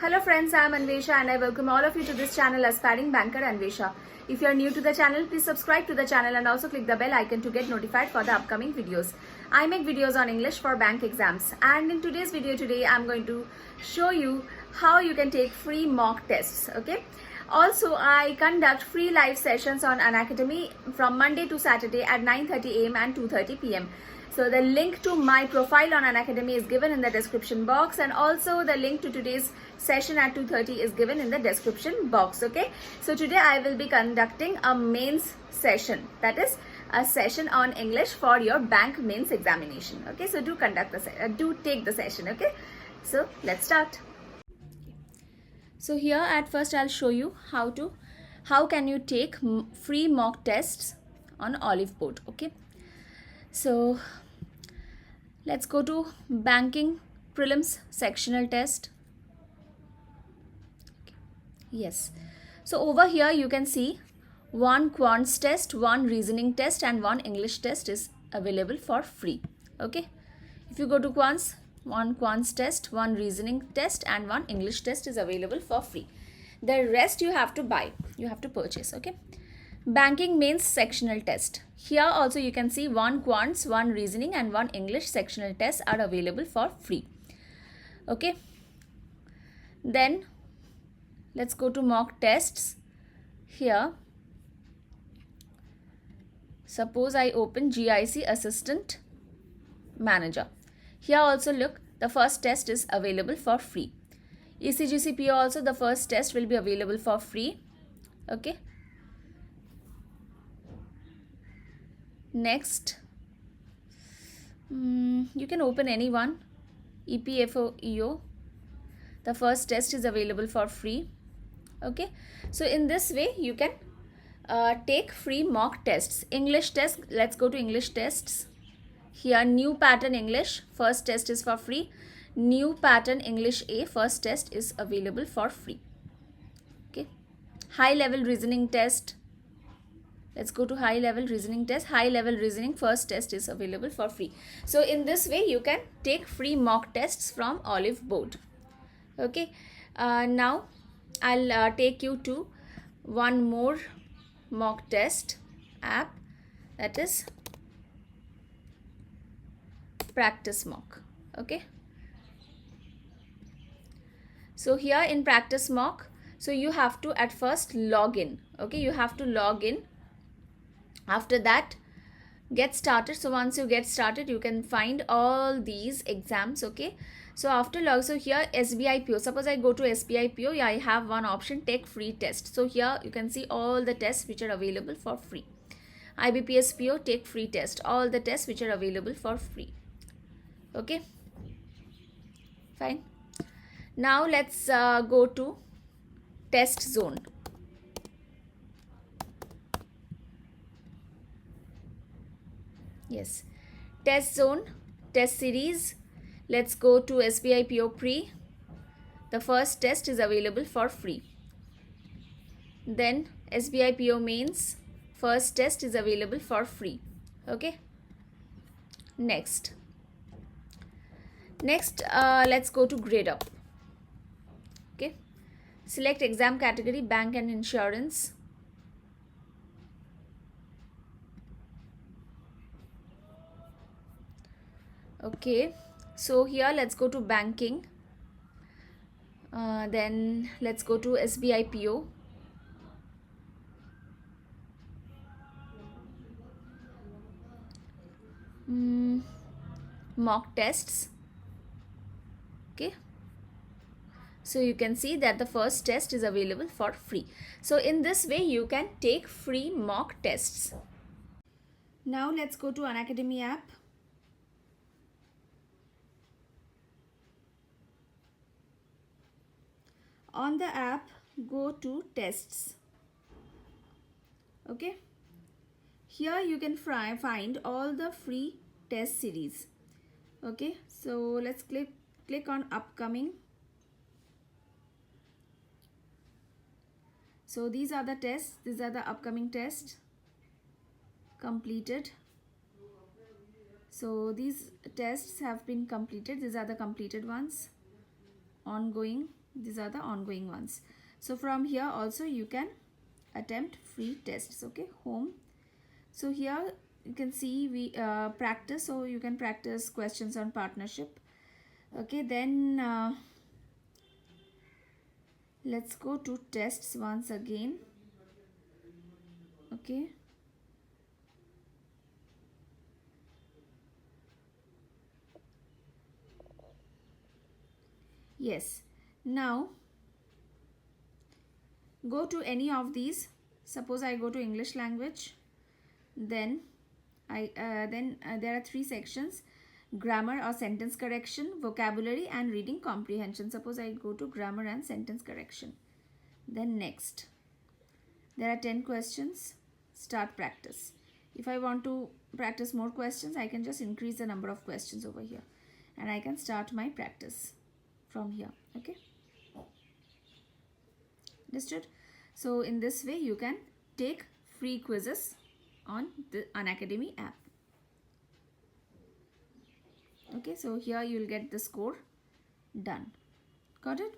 Hello friends, I am Anvesha and I welcome all of you to this channel Aspiring Banker Anvesha. If you are new to the channel, please subscribe to the channel and also click the bell icon to get notified for the upcoming videos. I make videos on English for bank exams, and in today's video I am going to show you how you can take free mock tests. Okay. Also, I conduct free live sessions on Unacademy from Monday to Saturday at 9:30 a.m. and 2:30 p.m. So the link to my profile on Unacademy is given in the description box, and also the link to today's session at 2:30 is given in the description box. Okay. So today I will be conducting a mains session, that is a session on English for your bank mains examination. Okay. So do take the session. Okay. So let's start. So here at first I'll show you how can you take free mock tests on Olive Board. Okay. So let's go to banking prelims sectional test. Yes. So over here you can see one quants test, one reasoning test and one English test is available for free. Okay. If you go to quants, one quants test, one reasoning test and one English test is available for free. The rest you have to buy, you have to purchase. Okay. Banking mains sectional test. Here also you can see one quants, one reasoning and one English sectional test are available for free. Okay. Then let's go to mock tests. Here, suppose I open GIC Assistant Manager. Here also look, the first test is available for free. ECGCPO also the first test will be available for free. Okay. Next, you can open any one. EPFO EO, the first test is available for free. Okay. So in this way you can take free mock tests. English test, let's go to English tests. Here new pattern English, first test is for free. New pattern English A, first test is available for free. Okay. High level reasoning test. Let's go to high level reasoning test. High level reasoning first test is available for free. So in this way you can take free mock tests from Olive Board. Okay. Now I'll take you to one more mock test app, that is Practice Mock. Okay. So here in Practice Mock, so you have to at first log in. Okay. You have to log in. After that, get started. So once you get started, you can find all these exams. Okay. So after log, so here SBI PO, suppose I go to SBI PO, I have one option, take free test. So here you can see all the tests which are available for free. IBPS PO, take free test, all the tests which are available for free. Okay, fine. Now let's go to test zone. Yes, test zone, test series. Let's go to SBI PO Pre. The first test is available for free. Then SBI PO Mains, first test is available for free. Okay. Next, let's go to Grade Up. Okay. Select exam category, bank and insurance. Okay. So here let's go to banking. Then let's go to SBI PO. Mock tests. Okay. So you can see that the first test is available for free. So in this way you can take free mock tests. Now let's go to Unacademy app. On the app, go to tests. Okay. Here you can find all the free test series. Okay. So let's click on upcoming. So these are the tests. These are the upcoming tests completed. So these tests have been completed. These are the completed ones. Ongoing, These are the ongoing ones. So from here also you can attempt free tests. Okay, home. So here you can see we practice. So you can practice questions on partnership. Okay, then let's go to tests once again. Okay. Yes. Now go to any of these. Suppose I go to English language. Then there are 3 sections: grammar or sentence correction, vocabulary, and reading comprehension. Suppose I go to grammar and sentence correction. Then next, there are 10 questions. Start practice. If I want to practice more questions, I can just increase the number of questions over here, and I can start my practice from here. Okay, understood? So in this way you can take free quizzes on the Unacademy app. Okay, so here you will get the score. Done. Got it?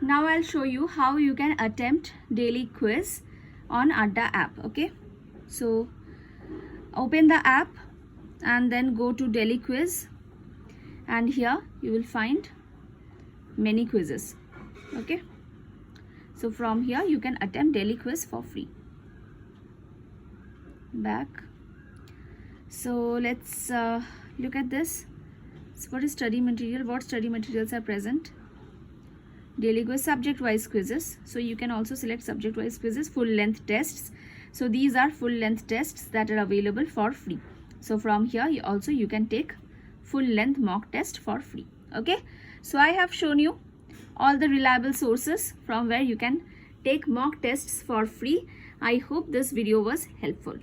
Now I'll show you how you can attempt daily quiz on Adda app. Okay, so open the app and then go to daily quiz, and here you will find many quizzes. Okay, so from here you can attempt daily quiz for free. Back. So let's look at this. So what is study material? What study materials are present? Daily quiz, subject wise quizzes. So you can also select subject wise quizzes. Full length tests. So these are full length tests that are available for free. So from here you can take full length mock test for free. Okay, so I have shown you all the reliable sources from where you can take mock tests for free. I hope this video was helpful.